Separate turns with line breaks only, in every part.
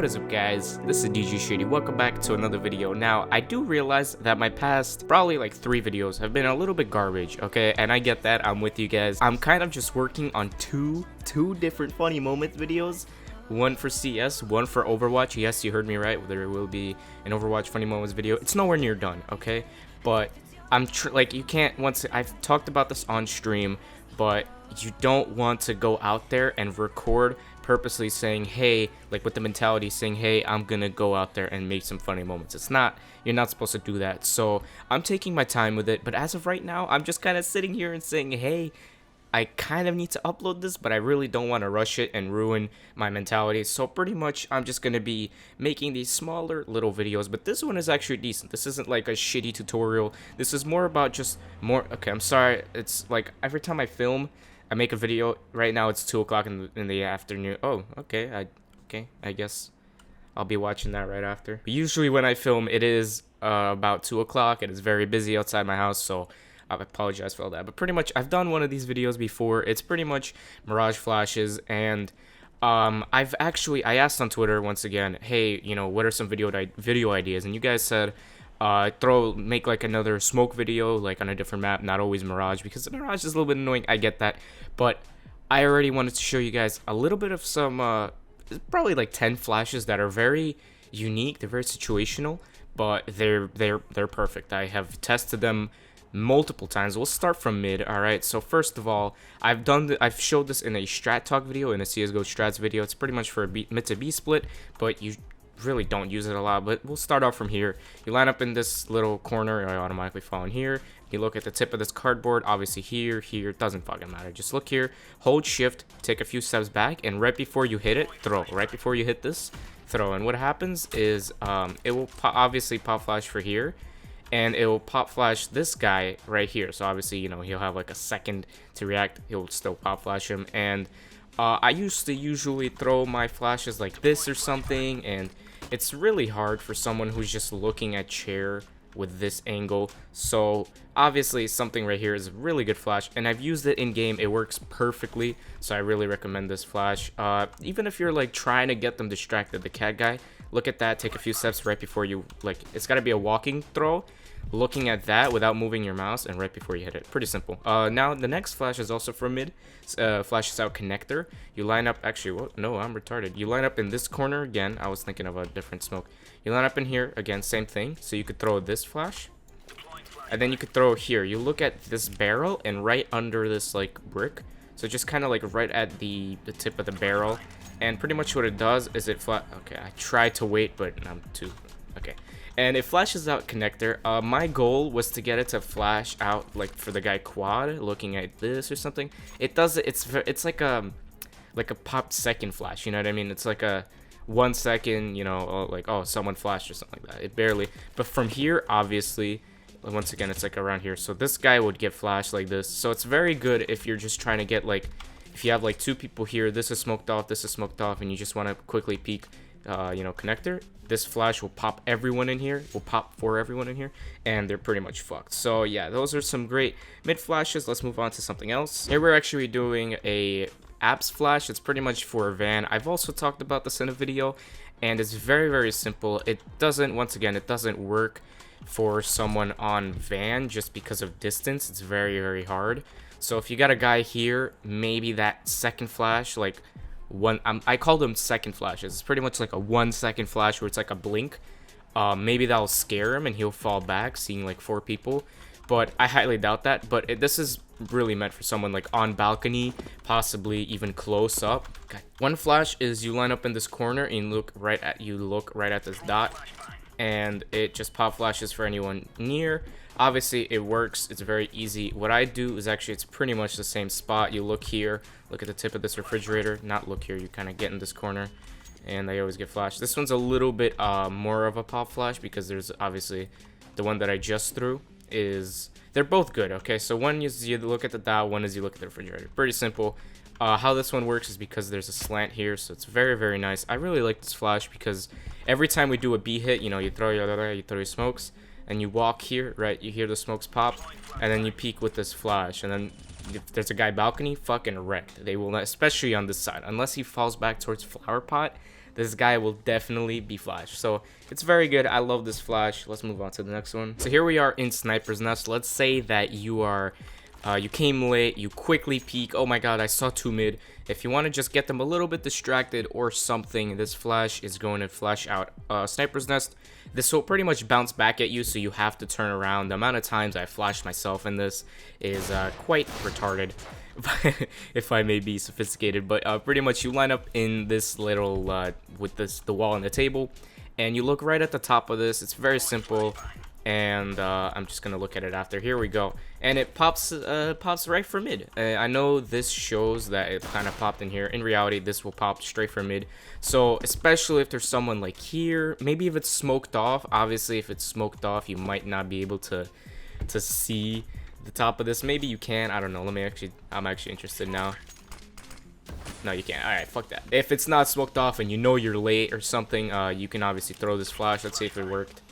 What is up, guys? This is DJ Shady. Welcome back to another video. Now, I do realize that my past probably like 3 videos have been a little bit garbage, okay? And I get that. I'm with you guys. I'm kind of just working on two different funny moments videos. One for CS, one for Overwatch. Yes, you heard me right. There will be an Overwatch funny moments video. It's nowhere near done, okay? But I'm like, you can't, once I've talked about this on stream, but you don't want to go out there and record purposely saying, hey, like with the mentality saying, hey, I'm gonna go out there and make some funny moments. It's not, you're not supposed to do that. So I'm taking my time with it, but as of right now, I'm just kind of sitting here and saying, hey, I kind of need to upload this, but I really don't want to rush it and ruin my mentality. So pretty much I'm just going to be making these smaller little videos, but this one is actually decent. This isn't like a shitty tutorial. This is more about just more, okay, I'm sorry. It's like every time I film, I make a video. Right now it's 2 o'clock in the afternoon. Oh, okay. I guess I'll be watching that right after. But usually when I film, it is about 2 o'clock. It is very busy outside my house, so I apologize for all that. But pretty much, I've done one of these videos before. It's pretty much Mirage flashes, and I asked on Twitter once again, hey, you know, what are some video ideas? And you guys said, make like another smoke video, like on a different map, not always Mirage, because Mirage is a little bit annoying. I get that, but I already wanted to show you guys a little bit of some, probably like 10 flashes that are very unique. They're very situational, but they're perfect. I have tested them multiple times. We'll start from mid. All right, so first of all, I've showed this in a strat talk video, in a CSGO strats video. It's pretty much for a mid to B split, but you really don't use it a lot. But we'll start off from here. You line up in this little corner. I automatically fall in here. You look at the tip of this cardboard, obviously here, it doesn't fucking matter. Just look here, hold shift, take a few steps back, and right before you hit it, throw. Right before you hit this, throw. And what happens is it will obviously pop flash for here, and it will pop flash this guy right here. So obviously, you know, he'll have like a second to react. He'll still pop flash him. And I used to usually throw my flashes like this or something, and it's really hard for someone who's just looking at chair with this angle. So obviously something right here is a really good flash, and I've used it in game. It works perfectly, so I really recommend this flash. Even if you're like trying to get them distracted, the cat guy, look at that, take a few steps right before you, like, it's got to be a walking throw, looking at that without moving your mouse, and right before you hit it. Pretty simple. Now the next flash is also from mid. Flashes out connector. You line up, actually, what? No, I'm retarded. You line up in this corner again. I was thinking of a different smoke. You line up in here again, same thing. So you could throw this flash, and then you could throw here. You look at this barrel, and right under this like brick, so just kind of like right at the tip of the barrel. And pretty much what it does is it okay, I tried to wait, but I'm too okay. And it flashes out connector. My goal was to get it to flash out like for the guy quad, looking at this or something. It does it. It's like a pop second flash. You know what I mean? It's like a 1 second. You know, like, oh, someone flashed or something like that. It barely. But from here, obviously, once again, it's like around here. So this guy would get flashed like this. So it's very good if you're just trying to get like, if you have like 2 people here, this is smoked off, this is smoked off, and you just want to quickly peek, you know, connector. This flash will pop everyone in here, and they're pretty much fucked. So yeah, those are some great mid flashes. Let's move on to something else. Here we're actually doing a apps flash. It's pretty much for a van. I've also talked about this in a video, and it's very simple. It doesn't, once again, it doesn't work for someone on van just because of distance. It's very hard. So if you got a guy here, maybe that second flash, like I call them second flashes. It's pretty much like a 1 second flash where it's like a blink. Maybe that'll scare him and he'll fall back, seeing like 4 people. But I highly doubt that. But this is really meant for someone like on balcony, possibly even close up. Okay. One flash is you line up in this corner and you look right at this dot, and it just pop flashes for anyone near. Obviously it works, it's very easy. What I do is actually, it's pretty much the same spot. You look here, look at the tip of this refrigerator, not look here, you kind of get in this corner, and they always get flashed. This one's a little bit more of a pop flash, because there's obviously the one that I just threw is, they're both good. Okay, so one is you look at the dot, one is you look at the refrigerator. Pretty simple. How this one works is because there's a slant here, so it's very nice. I really like this flash because every time we do a B hit, you know, you throw your smokes, and you walk here, right? You hear the smokes pop, and then you peek with this flash, and then if there's a guy balcony, fucking wrecked. They will not, especially on this side, unless he falls back towards flower pot. this guy will definitely be flashed. So it's very good. I love this flash. Let's move on to the next one. So here we are in Sniper's Nest. Let's say that you are you came late, you quickly peek. Oh my god, I saw 2 mid. If you want to just get them a little bit distracted or something, this flash is going to flash out Sniper's Nest. This will pretty much bounce back at you, so you have to turn around. The amount of times I flashed myself in this is quite retarded, if I may be sophisticated. But pretty much you line up in this little, with the wall on the table, and you look right at the top of this. It's very simple. And I'm just gonna look at it after. Here we go, and it pops right for mid. I know this shows that it kind of popped in here. In reality, this will pop straight for mid. So especially if there's someone like here, maybe if it's smoked off. Obviously, if it's smoked off, you might not be able to see the top of this. Maybe you can. I don't know. I'm actually interested now. No, you can't. All right, fuck that. If it's not smoked off and you know you're late or something, you can obviously throw this flash. Let's see if it worked.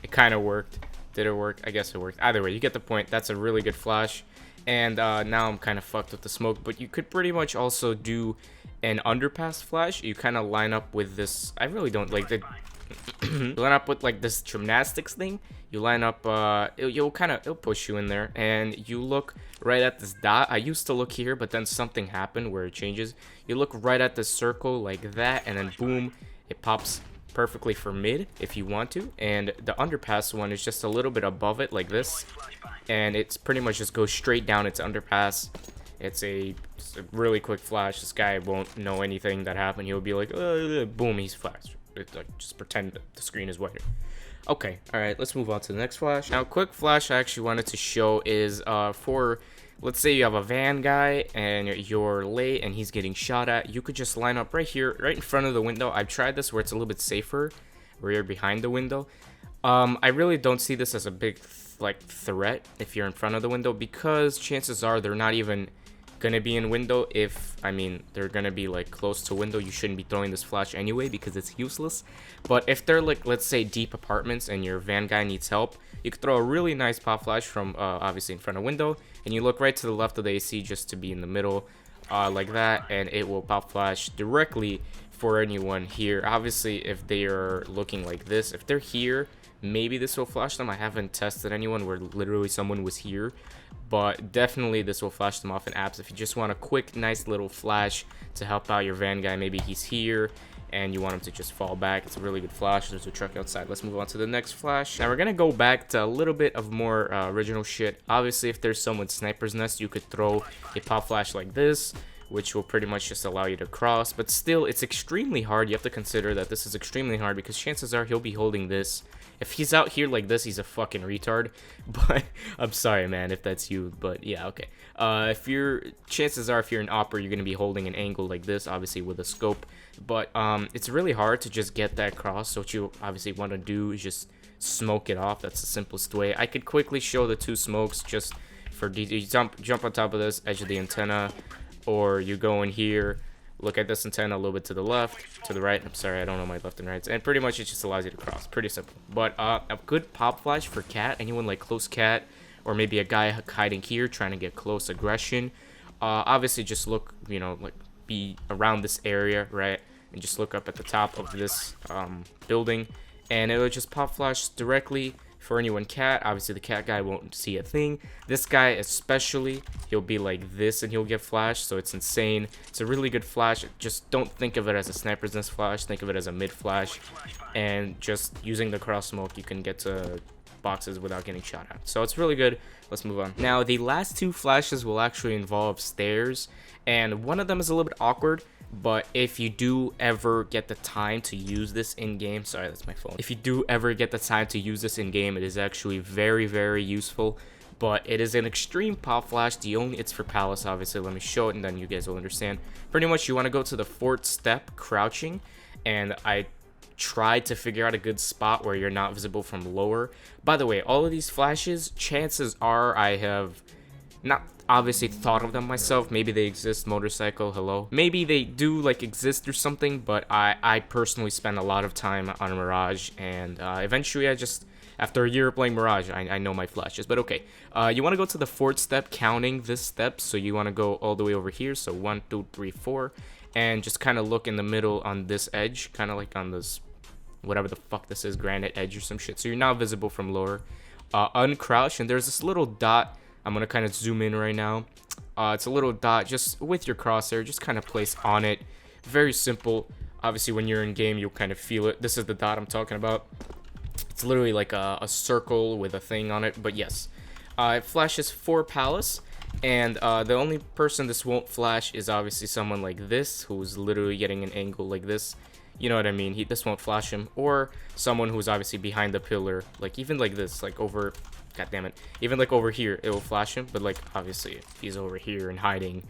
It kind of worked. Did it work? I guess it worked. Either way, you get the point. That's a really good flash. And now I'm kind of fucked with the smoke. But you could pretty much also do an underpass flash. You kind of line up with this. I really don't like the... you line up with like this gymnastics thing. You line up... it'll push you in there. And you look right at this dot. I used to look here, but then something happened where it changes. You look right at the circle like that. And then boom, it pops perfectly for mid if you want to. And the underpass one is just a little bit above it like this, and it's pretty much just goes straight down its underpass. It's a really quick flash. This guy won't know anything that happened. He'll be like, boom, he's flashed. Just pretend that the screen is whiter. Okay, all right, let's move on to the next flash. Now, quick flash I actually wanted to show is for, let's say you have a van guy and you're late and he's getting shot at. You could just line up right here, right in front of the window. I've tried this where it's a little bit safer, where you're behind the window. I really don't see this as a big threat if you're in front of the window, because chances are they're not even gonna be in window. If they're gonna be like close to window, you shouldn't be throwing this flash anyway because it's useless. But if they're like, let's say, deep apartments and your van guy needs help, you could throw a really nice pop flash from obviously in front of window, and you look right to the left of the AC just to be in the middle, like that, and it will pop flash directly for anyone here. Obviously, if they are looking like this, if they're here, maybe this will flash them. I haven't tested anyone where literally someone was here, but definitely this will flash them off in apps. If you just want a quick, nice little flash to help out your van guy, maybe he's here and you want him to just fall back, it's a really good flash. There's a truck outside. Let's move on to the next flash. Now we're gonna go back to a little bit of more original shit. Obviously, if there's someone Sniper's Nest, you could throw a pop flash like this, which will pretty much just allow you to cross. But still, it's extremely hard. You have to consider that this is extremely hard because chances are he'll be holding this. If he's out here like this, he's a fucking retard. But I'm sorry, man, if that's you. But yeah, okay. Chances are if you're an opper, you're gonna be holding an angle like this, obviously with a scope. But it's really hard to just get that cross. So what you obviously want to do is just smoke it off. That's the simplest way. I could quickly show the 2 smokes just for you jump on top of this edge of the antenna, or you go in here, look at this antenna a little bit to the left, to the right. I'm sorry, I don't know my left and right. And pretty much it just allows you to cross. Pretty simple. But a good pop flash for cat, anyone like close cat, or maybe a guy hiding here trying to get close aggression. Obviously just look, like be around this area, right? And just look up at the top of this building, and it'll just pop flash directly for anyone cat. Obviously the cat guy won't see a thing. This guy especially, he'll be like this and he'll get flashed, so it's insane. It's a really good flash. Just don't think of it as a Sniper's Nest flash, think of it as a mid flash, and just using the cross smoke you can get to boxes without getting shot at. So it's really good. Let's move on. Now the last 2 flashes will actually involve stairs, and one of them is a little bit awkward. But if you do ever get the time to use this in-game, sorry, that's my phone. If you do ever get the time to use this in-game, it is actually very, very useful. But it is an extreme pop flash. It's for Palace, obviously. Let me show it and then you guys will understand. Pretty much you want to go to the 4th step crouching, and I tried to figure out a good spot where you're not visible from lower. By the way, all of these flashes, chances are I have not obviously thought of them myself. Maybe they exist. Motorcycle, hello. Maybe they do like exist or something, but I personally spend a lot of time on Mirage, and eventually I just, after a year of playing Mirage, I know my flashes. But okay, you want to go to the 4th step, counting this step. So you want to go all the way over here. So 1, 2, 3, 4, and just kind of look in the middle on this edge, kind of like on this, whatever the fuck this is, granite edge or some shit. So you're now visible from lower. Uncrouch, and there's this little dot. I'm gonna kind of zoom in right now. It's a little dot, just with your crosshair, just kind of place on it. Very simple. Obviously, when you're in game, you'll kind of feel it. This is the dot I'm talking about. It's literally like a circle with a thing on it, but yes. It flashes 4 palace, and the only person this won't flash is obviously someone like this, who's literally getting an angle like this. You know what I mean? This won't flash him. Or someone who's obviously behind the pillar, like even like this, like over, god damn it, even like over here, it will flash him. But like obviously, if he's over here and hiding,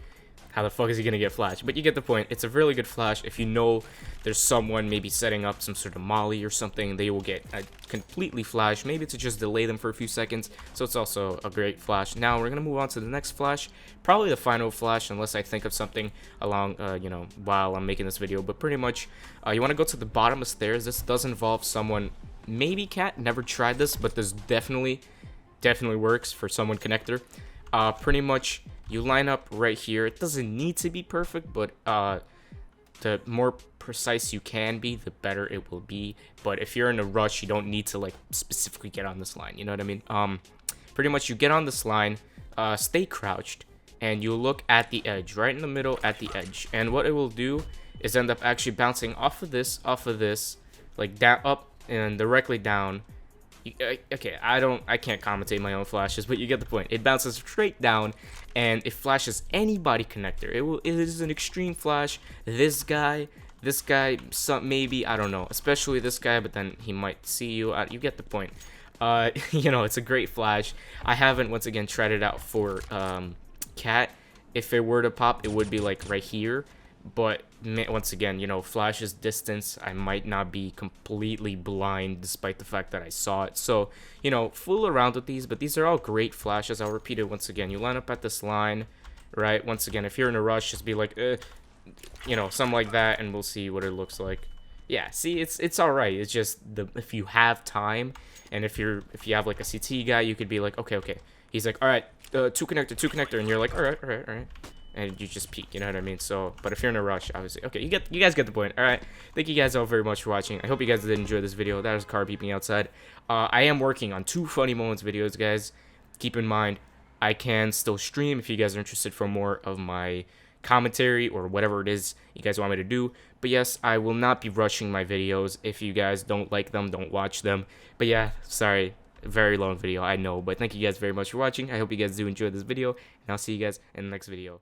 how the fuck is he gonna get flashed? But you get the point. It's a really good flash. If you know there's someone maybe setting up some sort of molly or something, they will get completely flashed. Maybe to just delay them for a few seconds. So it's also a great flash. Now we're gonna move on to the next flash, probably the final flash, unless I think of something along, you know, while I'm making this video. But pretty much, you want to go to the bottom of stairs. This does involve someone, maybe cat. Never tried this, but this definitely works for someone connector. Pretty much. You line up right here. It doesn't need to be perfect, but the more precise you can be, the better it will be. But if you're in a rush, you don't need to like specifically get on this line. You know what I mean? Pretty much you get on this line, stay crouched, and you look at the edge, right in the middle at the edge. And what it will do is end up actually bouncing off of this, like down, up, and directly down. Okay, I can't commentate my own flashes, but you get the point. It bounces straight down, and it flashes anybody connector. It is an extreme flash. This guy, some maybe, I don't know, especially this guy, but then he might see you. You get the point. You know, it's a great flash. I haven't once again tried it out for cat. If it were to pop, it would be like right here. But once again, you know, flashes distance, I might not be completely blind despite the fact that I saw it. So, you know, fool around with these, but these are all great flashes. I'll repeat it once again. You line up at this line, right? Once again, if you're in a rush, just be like, you know, something like that, and we'll see what it looks like. Yeah, see, it's all right. It's just if you have time, and if you have like a CT guy, you could be like, okay. He's like, all right, two connector, and you're like, all right. And you just peek, you know what I mean? So, but if you're in a rush, obviously, okay, you guys get the point. All right, thank you guys all very much for watching. I hope you guys did enjoy this video. That was a car beeping outside. I am working on 2 funny moments videos, guys. Keep in mind, I can still stream if you guys are interested for more of my commentary or whatever it is you guys want me to do. But yes, I will not be rushing my videos. If you guys don't like them, don't watch them. But yeah, sorry, very long video, I know. But thank you guys very much for watching. I hope you guys do enjoy this video, and I'll see you guys in the next video.